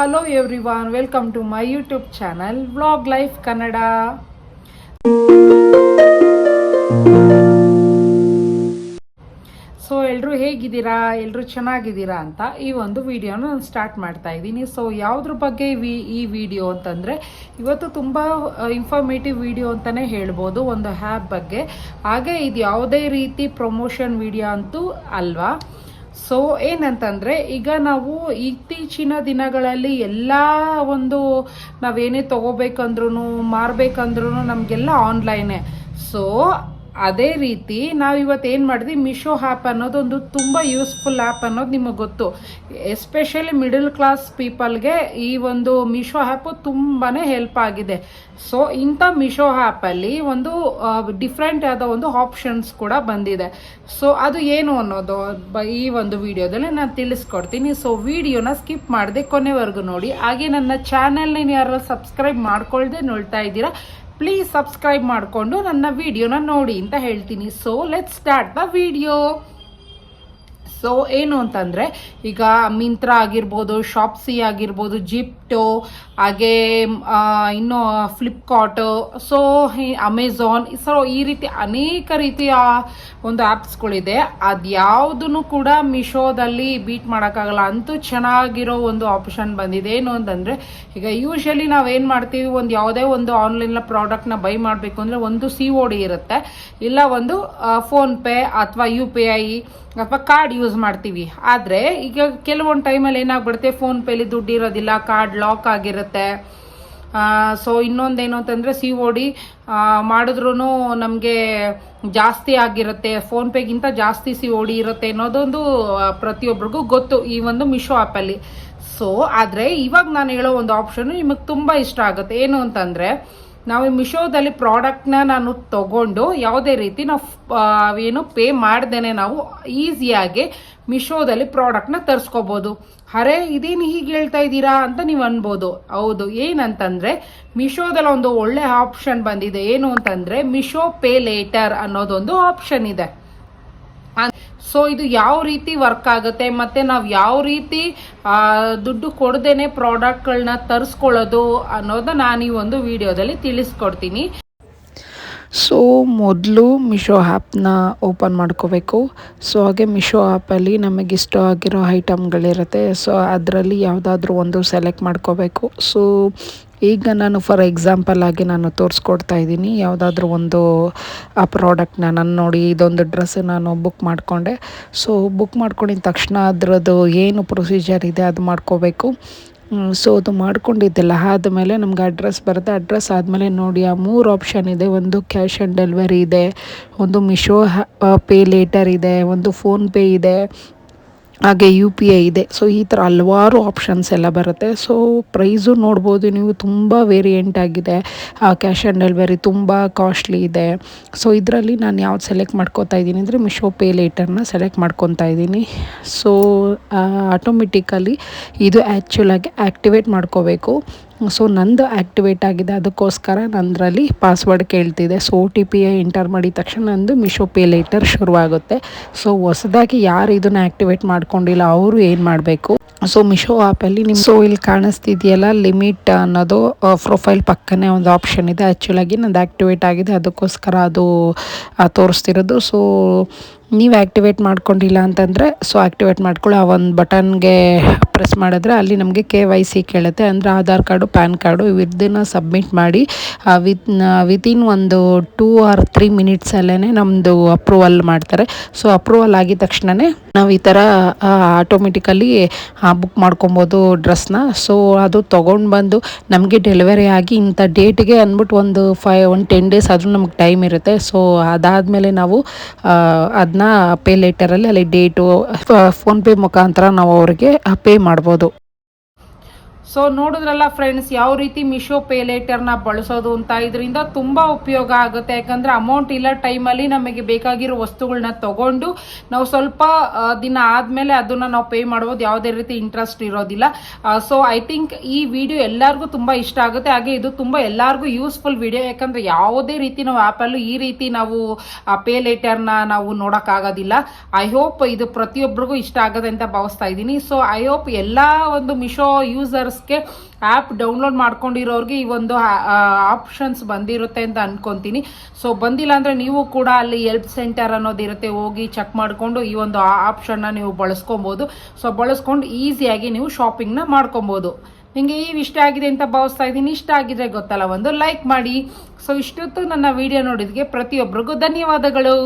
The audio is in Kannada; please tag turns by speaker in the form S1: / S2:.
S1: Hello everyone, welcome to my YouTube channel Vlog Life Kannada. So ಎಲ್ಲರೂ ಹೇಗಿದ್ದೀರಾ, ಎಲ್ಲರೂ ಚೆನ್ನಾಗಿದ್ದೀರಾ ಅಂತ ಈ ಒಂದು ವಿಡಿಯೋನ ನಾನು ಸ್ಟಾರ್ಟ್ ಮಾಡ್ತಾ ಇದ್ದೀನಿ. ಸೊ ಯಾವುದ್ರ ಬಗ್ಗೆ ಈ ವಿಡಿಯೋ ಅಂತಂದರೆ ಇವತ್ತು ತುಂಬ ಇನ್ಫಾರ್ಮೇಟಿವ್ ವಿಡಿಯೋ ಅಂತಲೇ ಹೇಳ್ಬೋದು, ಒಂದು ಆ್ಯಪ್ ಬಗ್ಗೆ. ಹಾಗೆ ಇದು ಯಾವುದೇ ರೀತಿ ಪ್ರಮೋಷನ್ ವಿಡಿಯೋ ಅಂತೂ ಅಲ್ವಾ. ಸೊ ಏನಂತಂದರೆ ಈಗ ನಾವು ಇತ್ತೀಚಿನ ದಿನಗಳಲ್ಲಿ ಎಲ್ಲ ಒಂದು ನಾವೇನೇ ತೊಗೋಬೇಕಂದ್ರೂ ಮಾರಬೇಕಂದ್ರೂ ನಮಗೆಲ್ಲ ಆನ್ಲೈನೇ. ಸೊ ಅದೇ ರೀತಿ ನಾವು ಇವತ್ತು ಏನು ಮಾಡಿದ್ವಿ, ಮಿಶೋ ಆ್ಯಪ್ ಅನ್ನೋದೊಂದು ತುಂಬ ಯೂಸ್ಫುಲ್ ಆ್ಯಪ್ ಅನ್ನೋದು ನಿಮಗೆ ಗೊತ್ತು. ಎಸ್ಪೆಷಲಿ ಮಿಡಲ್ ಕ್ಲಾಸ್ ಪೀಪಲ್ಗೆ ಈ ಒಂದು ಮಿಶೋ ಆ್ಯಪು ತುಂಬಾ ಹೆಲ್ಪ್ ಆಗಿದೆ. ಸೊ ಇಂಥ ಮಿಶೋ ಆ್ಯಪಲ್ಲಿ ಒಂದು ಡಿಫ್ರೆಂಟ್ ಆದ ಒಂದು ಆಪ್ಷನ್ಸ್ ಕೂಡ ಬಂದಿದೆ. ಸೊ ಅದು ಏನು ಅನ್ನೋದು ಈ ಒಂದು ವಿಡಿಯೋದಲ್ಲಿ ನಾನು ತಿಳಿಸ್ಕೊಡ್ತೀನಿ. ಸೊ ವಿಡಿಯೋನ ಸ್ಕಿಪ್ ಮಾಡದೆ ಕೊನೆವರೆಗೂ ನೋಡಿ. ಹಾಗೆ ನನ್ನ ಚಾನೆಲ್ನ ಯಾರು ಸಬ್ಸ್ಕ್ರೈಬ್ ಮಾಡ್ಕೊಳ್ದೆ ನೋಡ್ತಾ ಇದ್ದೀರಾ, ಪ್ಲೀಸ್ ಸಬ್ಸ್ಕ್ರೈಬ್ ಮಾಡಿಕೊಂಡು ನನ್ನ ವಿಡಿಯೋನ ನೋಡಿ ಅಂತ ಹೇಳ್ತೀನಿ. So let's start the video. So ಏನು ಅಂತಂದರೆ ಈಗ ಮಿಂತ್ರಾ ಆಗಿರ್ಬೋದು, ಶಾಪ್ಸಿ ಆಗಿರ್ಬೋದು, ಜಿಪ್ಟೋ, ಹಾಗೆ ಇನ್ನು ಫ್ಲಿಪ್ಕಾರ್ಟು, ಸೊ ಅಮೆಝಾನ್, ಸೊ ಈ ರೀತಿ ಅನೇಕ ರೀತಿಯ ಒಂದು ಆ್ಯಪ್ಸ್ಗಳಿದೆ. ಅದ್ಯಾವುದೂ ಕೂಡ ಮಿಶೋದಲ್ಲಿ ಬೀಟ್ ಮಾಡೋಕ್ಕಾಗಲ್ಲ. ಅಂತೂ ಚೆನ್ನಾಗಿರೋ ಒಂದು ಆಪ್ಷನ್ ಬಂದಿದೆ. ಏನು ಅಂತಂದರೆ ಈಗ ಯೂಶಲಿ ನಾವೇನು ಮಾಡ್ತೀವಿ, ಒಂದು ಯಾವುದೇ ಒಂದು ಆನ್ಲೈನ್ ಪ್ರಾಡಕ್ಟ್ನ ಬೈ ಮಾಡಬೇಕು ಅಂದರೆ ಒಂದು COD ಇರುತ್ತೆ, ಇಲ್ಲ ಒಂದು ಫೋನ್ಪೇ ಅಥವಾ UPI ಅಥವಾ ಕಾರ್ಡ್ ಯೂಸ್ ಮಾಡ್ತೀವಿ. ಆದರೆ ಈಗ ಕೆಲವೊಂದು ಟೈಮಲ್ಲಿ ಏನಾಗ್ಬಿಡುತ್ತೆ, ಫೋನ್ಪೇಲಿ ದುಡ್ಡು ಇರೋದಿಲ್ಲ, ಕಾರ್ಡ್ ಲಾಕ್ ಆಗಿರುತ್ತೆ. ಸೊ ಇನ್ನೊಂದೇನು ಅಂತಂದರೆ COD ಮಾಡಿದ್ರೂ ನಮಗೆ ಜಾಸ್ತಿ ಆಗಿರುತ್ತೆ, ಫೋನ್ಪೇಗಿಂತ ಜಾಸ್ತಿ COD ಇರುತ್ತೆ ಅನ್ನೋದೊಂದು ಪ್ರತಿಯೊಬ್ಬರಿಗೂ ಗೊತ್ತು ಈ ಒಂದು ಮಿಶೋ ಆ್ಯಪಲ್ಲಿ. ಸೊ ಆದರೆ ಇವಾಗ ನಾನು ಹೇಳೋ ಒಂದು ಆಪ್ಷನ್ನು ನಿಮಗೆ ತುಂಬ ಇಷ್ಟ ಆಗುತ್ತೆ. ಏನು ಅಂತಂದರೆ ನಾವು ಮಿಶೋದಲ್ಲಿ ಪ್ರಾಡಕ್ಟ್ನ ನಾನು ತಗೊಂಡು ಯಾವುದೇ ರೀತಿ ನಾವು ಏನು ಪೇ ಮಾಡ್ದೇನೆ ನಾವು ಈಸಿಯಾಗಿ ಮಿಶೋದಲ್ಲಿ ಪ್ರಾಡಕ್ಟ್ನ ತರಿಸ್ಕೋಬೋದು. ಅರೆ ಇದೇನು ಹೀಗೆ ಹೇಳ್ತಾ ಇದ್ದೀರಾ ಅಂತ ನೀವು ಅನ್ಬೋದು. ಹೌದು, ಏನಂತಂದರೆ ಮಿಶೋದಲ್ಲಿ ಒಂದು ಒಳ್ಳೆ ಆಪ್ಷನ್ ಬಂದಿದೆ. ಏನು ಅಂತಂದರೆ ಮಿಶೋ ಪೇ ಲೇಟರ್ ಅನ್ನೋದೊಂದು ಆಪ್ಷನ್ ಇದೆ. ಸೊ ಇದು ಯಾವ ರೀತಿ ವರ್ಕ್ ಆಗುತ್ತೆ ಮತ್ತು ನಾವು ಯಾವ ರೀತಿ ದುಡ್ಡು ಕೊಡದೇನೆ ಪ್ರಾಡಕ್ಟ್ಗಳನ್ನ ತರಿಸ್ಕೊಳ್ಳೋದು ಅನ್ನೋದನ್ನ ನಾನು ಈ ಒಂದು ವಿಡಿಯೋದಲ್ಲಿ ತಿಳಿಸ್ಕೊಡ್ತೀನಿ.
S2: ಸೊ ಮೊದಲು ಮಿಶೋ ಆ್ಯಪ್ನ ಓಪನ್ ಮಾಡ್ಕೋಬೇಕು. ಸೊ ಹಾಗೆ ಮಿಶೋ ಆ್ಯಪಲ್ಲಿ ನಮಗೆ ಇಷ್ಟ ಆಗಿರೋ ಐಟಮ್ಗಳಿರುತ್ತೆ. ಸೊ ಅದರಲ್ಲಿ ಯಾವುದಾದ್ರೂ ಒಂದು ಸೆಲೆಕ್ಟ್ ಮಾಡ್ಕೋಬೇಕು. ಸೊ ಈಗ ನಾನು ಫಾರ್ ಎಕ್ಸಾಂಪಲ್ ಆಗಿ ನಾನು ತೋರಿಸ್ಕೊಡ್ತಾ ಇದ್ದೀನಿ ಯಾವುದಾದ್ರೂ ಒಂದು ಆ ಪ್ರಾಡಕ್ಟ್ನ ನಾನು ನೋಡಿ ಇದೊಂದು ಡ್ರೆಸ್ ನಾನು ಬುಕ್ ಮಾಡಿಕೊಂಡೆ. ಸೊ ಬುಕ್ ಮಾಡ್ಕೊಂಡಿದ್ದ ತಕ್ಷಣ ಅದರದ್ದು ಏನು ಪ್ರೊಸೀಜರ್ ಇದೆ ಅದು ಮಾಡ್ಕೋಬೇಕು. ಸೊ ಅದು ಮಾಡ್ಕೊಂಡಿದ್ದೆಲ್ಲ ಆದಮೇಲೆ ನಮ್ಗೆ ಅಡ್ರೆಸ್ ಬರುತ್ತೆ. ಅಡ್ರೆಸ್ ಆದಮೇಲೆ ನೋಡಿ ಆ 3 ಆಪ್ಷನ್ ಇದೆ. ಒಂದು ಕ್ಯಾಶ್ ಆನ್ ಡೆಲಿವರಿ ಇದೆ, ಒಂದು ಮಿಶೋ ಪೇ ಲೇಟರ್ ಇದೆ, ಒಂದು ಫೋನ್ಪೇ ಇದೆ, ಹಾಗೆ UPI ಇದೆ. ಸೊ ಈ ಥರ ಹಲವಾರು ಆಪ್ಷನ್ಸ್ ಎಲ್ಲ ಬರುತ್ತೆ. ಸೊ ಪ್ರೈಸು ನೋಡ್ಬೋದು ನೀವು, ತುಂಬ ವೇರಿಯಂಟ್ ಆಗಿದೆ. ಕ್ಯಾಶ್ ಆನ್ ಡೆಲಿವರಿ ತುಂಬ ಕಾಸ್ಟ್ಲಿ ಇದೆ. ಸೊ ಇದರಲ್ಲಿ ನಾನು ಯಾವ್ದು ಸೆಲೆಕ್ಟ್ ಮಾಡ್ಕೊತಾ ಇದ್ದೀನಿ ಅಂದರೆ ಮಿಶೋ ಪೇ ಲೇಟರ್ನ ಸೆಲೆಕ್ಟ್ ಮಾಡ್ಕೊತಾ ಇದ್ದೀನಿ. ಸೊ ಆಟೋಮೆಟಿಕಲಿ ಇದು ಆ್ಯಕ್ಚುಲಾಗಿ ಆ್ಯಕ್ಟಿವೇಟ್ ಮಾಡ್ಕೋಬೇಕು. ಸೊ ನಂದು ಆ್ಯಕ್ಟಿವೇಟ್ ಆಗಿದೆ, ಅದಕ್ಕೋಸ್ಕರ ನಂದರಲ್ಲಿ ಪಾಸ್ವರ್ಡ್ ಕೇಳ್ತಿದೆ. ಸೊ OTP ಎಂಟರ್ ಮಾಡಿದ ತಕ್ಷಣ ನಂದು ಮಿಶೋ ಪೇ ಲೇಟರ್ ಶುರುವಾಗುತ್ತೆ. ಸೊ ಹೊಸದಾಗಿ ಯಾರು ಇದನ್ನು ಆ್ಯಕ್ಟಿವೇಟ್ ಮಾಡ್ಕೊಂಡಿಲ್ಲ ಅವರು ಏನು ಮಾಡಬೇಕು, ಸೊ ಮಿಶೋ ಆ್ಯಪಲ್ಲಿ ನಿಮ್ಮ ಸೊ ಇಲ್ಲಿ ಕಾಣಿಸ್ತಿದೆಯಲ್ಲ ಲಿಮಿಟ್ ಅನ್ನೋದು ಪ್ರೊಫೈಲ್ ಪಕ್ಕನೇ ಒಂದು ಆಪ್ಷನ್ ಇದೆ. ಆ್ಯಕ್ಚುಲಾಗಿ ನಂದು ಆ್ಯಕ್ಟಿವೇಟ್ ಆಗಿದೆ, ಅದಕ್ಕೋಸ್ಕರ ಅದು ತೋರಿಸ್ತಿರೋದು. ಸೊ ನೀವು ಆ್ಯಕ್ಟಿವೇಟ್ ಮಾಡ್ಕೊಂಡಿಲ್ಲ ಅಂತಂದರೆ ಸೊ ಆ್ಯಕ್ಟಿವೇಟ್ ಮಾಡ್ಕೊಳ್ಳಿ. ಆ ಒಂದು ಬಟನ್ಗೆ ಪ್ರೆಸ್ ಮಾಡಿದ್ರೆ ಅಲ್ಲಿ ನಮಗೆ KYC ಕೇಳುತ್ತೆ, ಅಂದರೆ ಆಧಾರ್ ಕಾರ್ಡು, ಪ್ಯಾನ್ ಕಾರ್ಡು ಇದನ್ನು ಸಬ್ಮಿಟ್ ಮಾಡಿ ವಿತಿನ್ ಒಂದು 2 or 3 ಮಿನಿಟ್ಸಲ್ಲೇ ನಮ್ಮದು ಅಪ್ರೂವಲ್ ಮಾಡ್ತಾರೆ. ಸೊ ಅಪ್ರೂವಲ್ ಆಗಿದ ತಕ್ಷಣವೇ ನಾವು ಈ ಥರ ಆಟೋಮೆಟಿಕಲಿ ಬುಕ್ ಮಾಡ್ಕೊಬೋದು ಡ್ರೆಸ್ನ. ಸೊ ಅದು ತೊಗೊಂಡು ಬಂದು ನಮಗೆ ಡೆಲಿವರಿ ಆಗಿ ಇಂಥ ಡೇಟಿಗೆ ಅಂದ್ಬಿಟ್ಟು ಒಂದು 10 ಡೇಸ್ ಆದರೂ ನಮ್ಗೆ ಟೈಮ್ ಇರುತ್ತೆ. ಸೊ ಅದಾದಮೇಲೆ ನಾವು ಅದನ್ನ ಪೇ ಲೇಟರಲ್ಲಿ ಅಲ್ಲಿ ಡೇಟು ಫೋನ್ಪೇ ಮುಖಾಂತರ ನಾವು ಅವರಿಗೆ ಪೇ ಮಾಡ್ಬೋದು.
S1: ಸೊ ನೋಡಿದ್ರಲ್ಲ ಫ್ರೆಂಡ್ಸ್, ಯಾವ ರೀತಿ ಮಿಶೋ ಪೇ ಲೇಟರ್ನ ಬಳಸೋದು ಅಂತ. ಇದರಿಂದ ತುಂಬ ಉಪಯೋಗ ಆಗುತ್ತೆ. ಯಾಕಂದರೆ ಅಮೌಂಟ್ ಇಲ್ಲ ಟೈಮಲ್ಲಿ ನಮಗೆ ಬೇಕಾಗಿರೋ ವಸ್ತುಗಳನ್ನ ತಗೊಂಡು ನಾವು ಸ್ವಲ್ಪ ದಿನ ಆದಮೇಲೆ ಅದನ್ನು ನಾವು ಪೇ ಮಾಡ್ಬೋದು, ಯಾವುದೇ ರೀತಿ ಇಂಟ್ರೆಸ್ಟ್ ಇರೋದಿಲ್ಲ. ಸೊ ಐ ಥಿಂಕ್ ಈ ವಿಡಿಯೋ ಎಲ್ಲರಿಗೂ ತುಂಬ ಇಷ್ಟ ಆಗುತ್ತೆ. ಹಾಗೆ ಇದು ತುಂಬ ಎಲ್ಲರಿಗೂ ಯೂಸ್ಫುಲ್ ವಿಡಿಯೋ. ಯಾಕಂದರೆ ಯಾವುದೇ ರೀತಿ ನಾವು ಆ್ಯಪಲ್ಲೂ ಈ ರೀತಿ ನಾವು ಪೇ ಲೇಟರ್ನ ನಾವು ನೋಡೋಕ್ಕಾಗೋದಿಲ್ಲ. ಐ ಹೋಪ್ ಇದು ಪ್ರತಿಯೊಬ್ಬರಿಗೂ ಇಷ್ಟ ಆಗುತ್ತೆ ಅಂತ ಭಾವಿಸ್ತಾ ಇದ್ದೀನಿ. ಸೊ ಐ ಹೋಪ್ ಎಲ್ಲ ಒಂದು ಮಿಶೋ ಯೂಸರ್ಸ್ ಕಸ್ಟಮರ್ಸ್ಗೆ ಆ್ಯಪ್ ಡೌನ್ಲೋಡ್ ಮಾಡ್ಕೊಂಡಿರೋರಿಗೆ ಈ ಒಂದು ಆಪ್ಷನ್ಸ್ ಬಂದಿರುತ್ತೆ ಅಂತ ಅನ್ಕೊತೀನಿ. ಸೊ ಬಂದಿಲ್ಲ ಅಂದರೆ ನೀವು ಕೂಡ ಅಲ್ಲಿ ಹೆಲ್ಪ್ ಸೆಂಟರ್ ಅನ್ನೋದಿರುತ್ತೆ, ಹೋಗಿ ಚೆಕ್ ಮಾಡಿಕೊಂಡು ಈ ಒಂದು ಆಪ್ಷನ್ನ ನೀವು ಬಳಸ್ಕೊಬೋದು. ಸೊ ಬಳಸ್ಕೊಂಡು ಈಸಿಯಾಗಿ ನೀವು ಶಾಪಿಂಗ್ನ ಮಾಡ್ಕೊಬೋದು. ನಿಮಗೆ ಈ ಇಷ್ಟ ಆಗಿದೆ ಅಂತ ಭಾವಿಸ್ತಾ ಇದ್ದೀನಿ. ಇಷ್ಟ ಆಗಿದ್ರೆ ಗೊತ್ತಲ್ಲ, ಒಂದು ಲೈಕ್ ಮಾಡಿ. ಸೊ ಇಷ್ಟೊತ್ತು ನನ್ನ ವಿಡಿಯೋ ನೋಡಿದ್ಗೆ ಪ್ರತಿಯೊಬ್ಬರಿಗೂ ಧನ್ಯವಾದಗಳು.